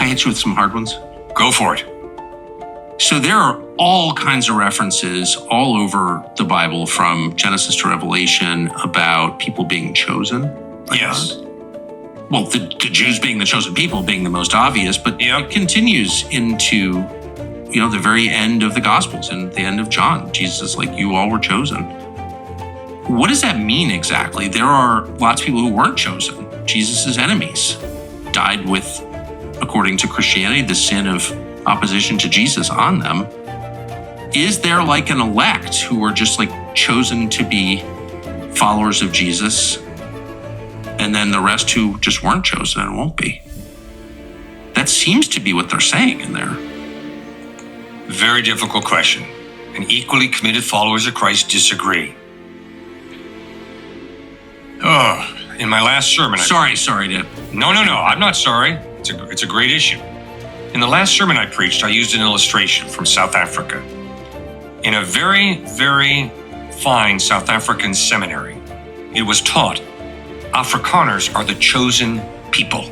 Can I hit you with some hard ones? Go for it. So there are all kinds of references all over the Bible from Genesis to Revelation about people being chosen by Yes. God. Well, the Jews being the chosen people being the most obvious, but it continues into, the very end of the Gospels and the end of John. Jesus is like, you all were chosen. What does that mean exactly? There are lots of people who weren't chosen. Jesus' enemies died with, according to Christianity, the sin of opposition to Jesus on them. Is there like an elect who are just like chosen to be followers of Jesus, and then the rest who just weren't chosen and won't be? That seems to be what they're saying in there. Very difficult question. And equally committed followers of Christ disagree. In my last sermon... Sorry, Dad. No, I'm not sorry. It's a great issue. In the last sermon I preached, I used an illustration from South Africa. In a very, very fine South African seminary, it was taught Afrikaners are the chosen people,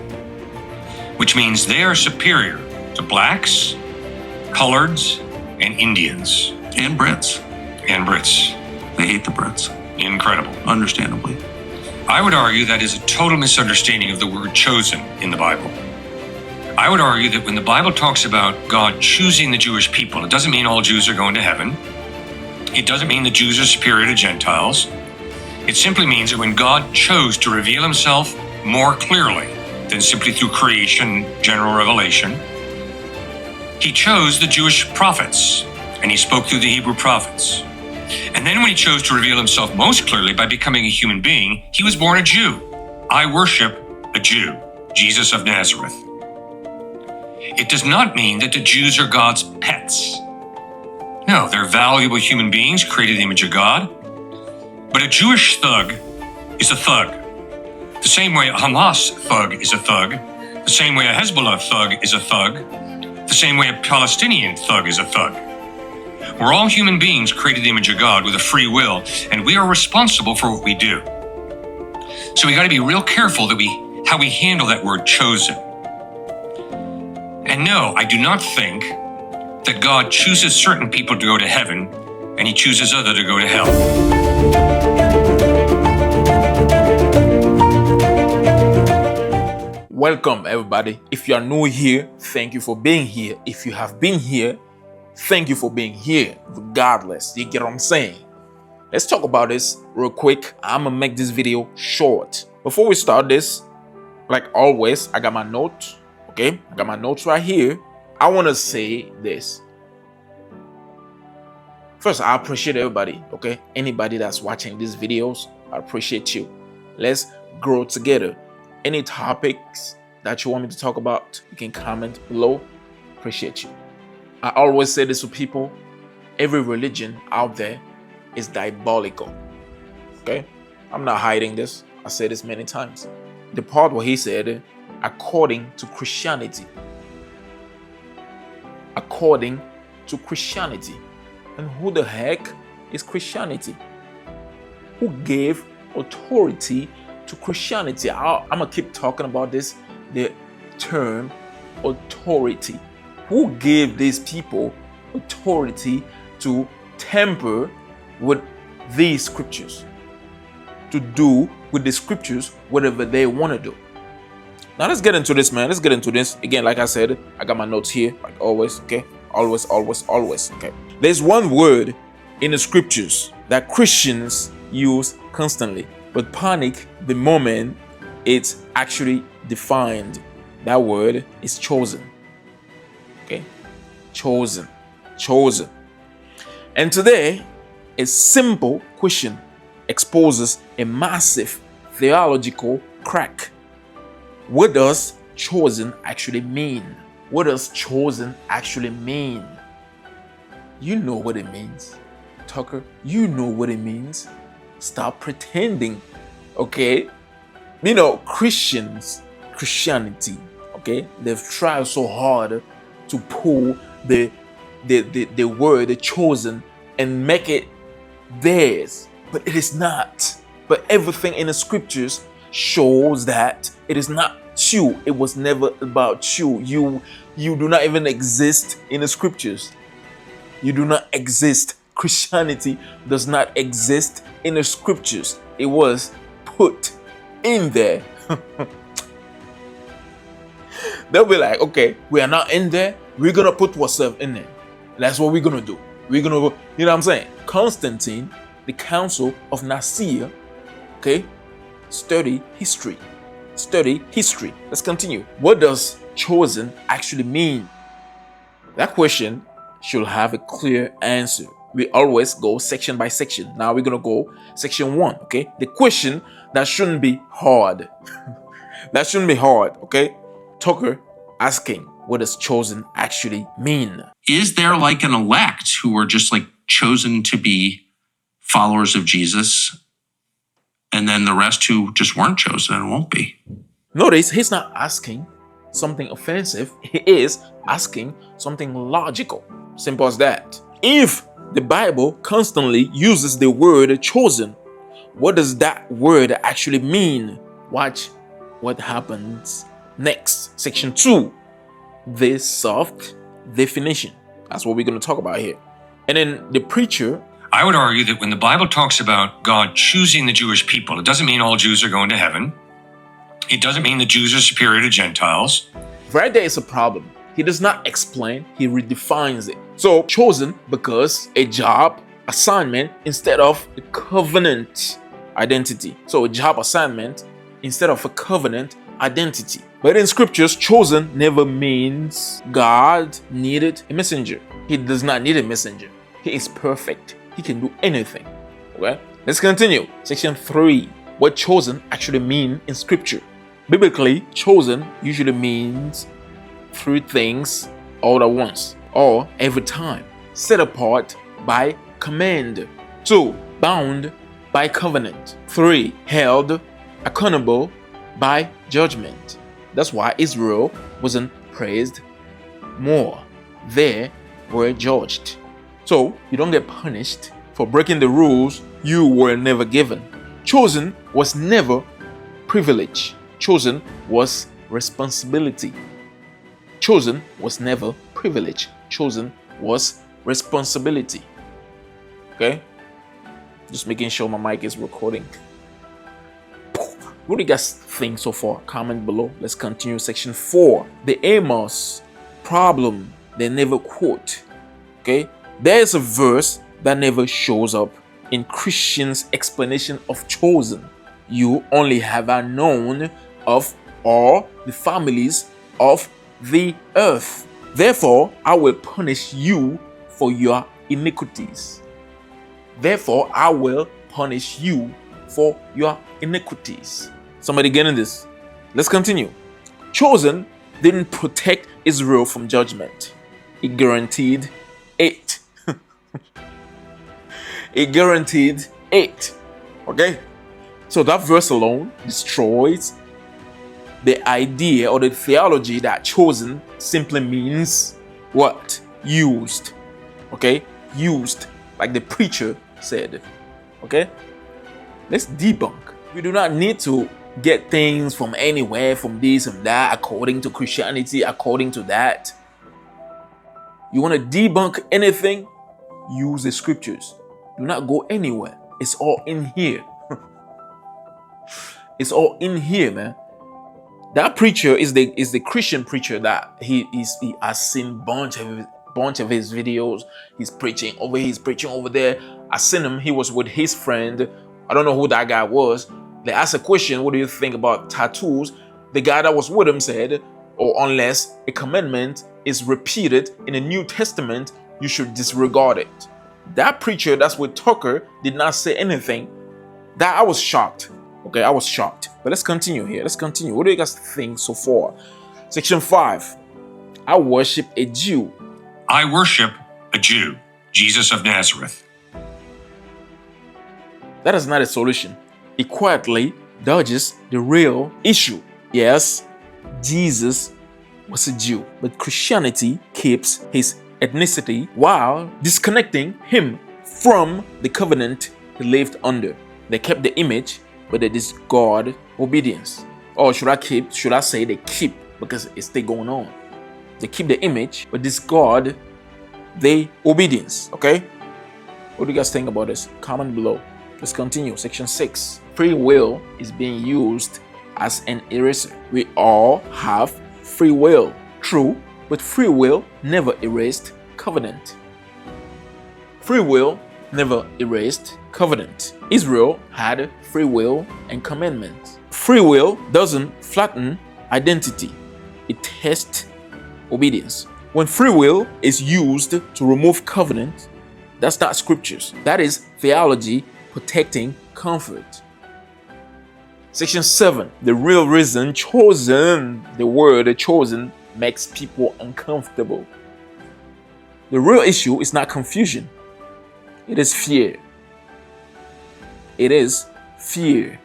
which means they are superior to blacks, coloreds, and Indians. And Brits. They hate the Brits. Incredible. Understandably. I would argue that is a total misunderstanding of the word chosen in the Bible. I would argue that when the Bible talks about God choosing the Jewish people, it doesn't mean all Jews are going to heaven. It doesn't mean the Jews are superior to Gentiles. It simply means that when God chose to reveal himself more clearly than simply through creation, general revelation, he chose the Jewish prophets, and he spoke through the Hebrew prophets. And then when he chose to reveal himself most clearly by becoming a human being, he was born a Jew. I worship a Jew, Jesus of Nazareth. It does not mean that the Jews are God's pets. No, they're valuable human beings created in the image of God. But a Jewish thug is a thug. The same way a Hamas thug is a thug, the same way a Hezbollah thug is a thug, the same way a Palestinian thug is a thug. We're all human beings created in the image of God with a free will, and we are responsible for what we do. So we got to be real careful that how we handle that word chosen. And no, I do not think that God chooses certain people to go to heaven and he chooses others to go to hell. Welcome, everybody. If you are new here, thank you for being here. If you have been here, thank you for being here, regardless. You get what I'm saying? Let's talk about this real quick. I'm gonna make this video short. Before we start this, like always, I got my notes. Okay, I got my notes right here. I want to say this. First, I appreciate everybody, okay? Anybody that's watching these videos, I appreciate you. Let's grow together. Any topics that you want me to talk about, you can comment below. Appreciate you. I always say this to people. Every religion out there is diabolical, okay? I'm not hiding this. I say this many times. The part where he said, according to Christianity. According to Christianity. And who the heck is Christianity? Who gave authority to Christianity? I'm going to keep talking about this, the term authority. Who gave these people authority to tamper with these scriptures? To do with the scriptures whatever they want to do. Now let's get into this, man. Let's get into this. Again, like I said, I got my notes here, like always, okay? Always, okay? There's one word in the scriptures that Christians use constantly, but panic the moment it's actually defined. That word is chosen, okay? Chosen. And today, a simple question exposes a massive theological crack. What does chosen actually mean? What does chosen actually mean? You know what it means, Tucker. You know what it means. Stop pretending, okay? Christianity, okay? They've tried so hard to pull the word, the chosen, and make it theirs, but it is not. But everything in the scriptures shows that it is not you. It was never about you. You do not even exist in the scriptures. You do not exist. Christianity does not exist in the scriptures. It was put in there. They'll be like, okay, we are not in there. We're going to put ourselves in there. That's what we're going to do. We're going to, you know what I'm saying? Constantine, the Council of Nicaea, okay? Study history. Study history. Let's continue. What does chosen actually mean? That question should have a clear answer. We always go section by section. Now we're going to go section 1, okay? The question that shouldn't be hard. That shouldn't be hard, okay? Tucker asking, what does chosen actually mean? Is there like an elect who were just like chosen to be followers of Jesus, and then the rest who just weren't chosen and won't be? Notice he's not asking something offensive. He is asking something logical. Simple as that. If the Bible constantly uses the word chosen, what does that word actually mean? Watch what happens next. Section 2, the soft definition. That's what we're going to talk about here. And then the preacher. I would argue that when the Bible talks about God choosing the Jewish people, it doesn't mean all Jews are going to heaven. It doesn't mean the Jews are superior to Gentiles. Right there is a problem. He does not explain, he redefines it. So, chosen because a job assignment instead of a covenant identity. So, a job assignment instead of a covenant identity. But in scriptures, chosen never means God needed a messenger. He does not need a messenger. He is perfect. He can do anything. Okay? Let's continue. Section 3. What chosen actually mean in scripture? Biblically, chosen usually means 3 things all at once or every time. Set apart by command. 2. Bound by covenant. 3. Held accountable by judgment. That's why Israel wasn't praised more. They were judged. So you don't get punished for breaking the rules you were never given. Chosen was never privilege. Chosen was responsibility. Chosen was never privilege. Chosen was responsibility. Okay? Just making sure my mic is recording. What do you guys think so far? Comment below. Let's continue section 4. The Amos problem they never quote. Okay? There's a verse that never shows up in Christians' explanation of chosen. You only have I known of all the families of the earth. Therefore, I will punish you for your iniquities. Therefore, I will punish you for your iniquities. Somebody getting this? Let's continue. Chosen didn't protect Israel from judgment. It guaranteed it. It guaranteed it. Okay? So that verse alone destroys the idea or the theology that chosen simply means what? Used. Okay? Used. Like the preacher said. Okay? Let's debunk. We do not need to get things from anywhere, from this and that, according to Christianity, according to that. You want to debunk anything? Use the scriptures. Do not go anywhere. It's all in here. It's all in here, man. That preacher is the Christian preacher that he has seen bunch of his videos. He's preaching over here, he's preaching over there. I seen him. He was with his friend. I don't know who that guy was. They asked a question, what do you think about tattoos? The guy that was with him said, unless a commandment is repeated in the New Testament, you should disregard it. That preacher that's with Tucker did not say anything. That I was shocked. Okay, I was shocked. But let's continue here. Let's continue. What do you guys think so far? Section 5. I worship a Jew. I worship a Jew, Jesus of Nazareth. That is not a solution. It quietly dodges the real issue. Yes, Jesus was a Jew, but Christianity keeps his ethnicity while disconnecting him from the covenant he lived under. They kept the image, but they discarded obedience. Or should I say they keep, because it's still going on. They keep the image, but discard the obedience. Okay? What do you guys think about this? Comment below. Let's continue. Section 6. Free will is being used as an eraser. We all have free will. True, but free will never erased covenant. Free will never erased covenant. Israel had free will and commandments. Free will doesn't flatten identity. It tests obedience. When free will is used to remove covenant, that's not scriptures. That is theology protecting comfort. Section 7. The real reason chosen, the word chosen, makes people uncomfortable. The real issue is not confusion. It is fear. It is fear.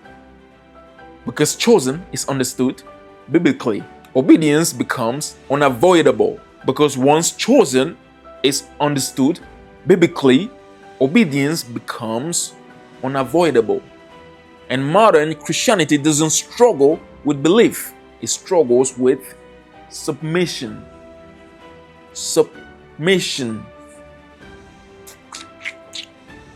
Because chosen is understood biblically. Obedience becomes unavoidable. Because once chosen is understood biblically, obedience becomes unavoidable. And modern Christianity doesn't struggle with belief. It struggles with submission. Submission.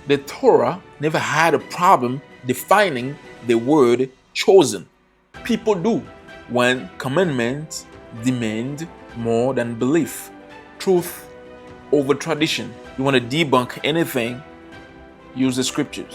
The Torah never had a problem defining the word chosen. People do when commandments demand more than belief. Truth over tradition. You want to debunk anything, use the scriptures.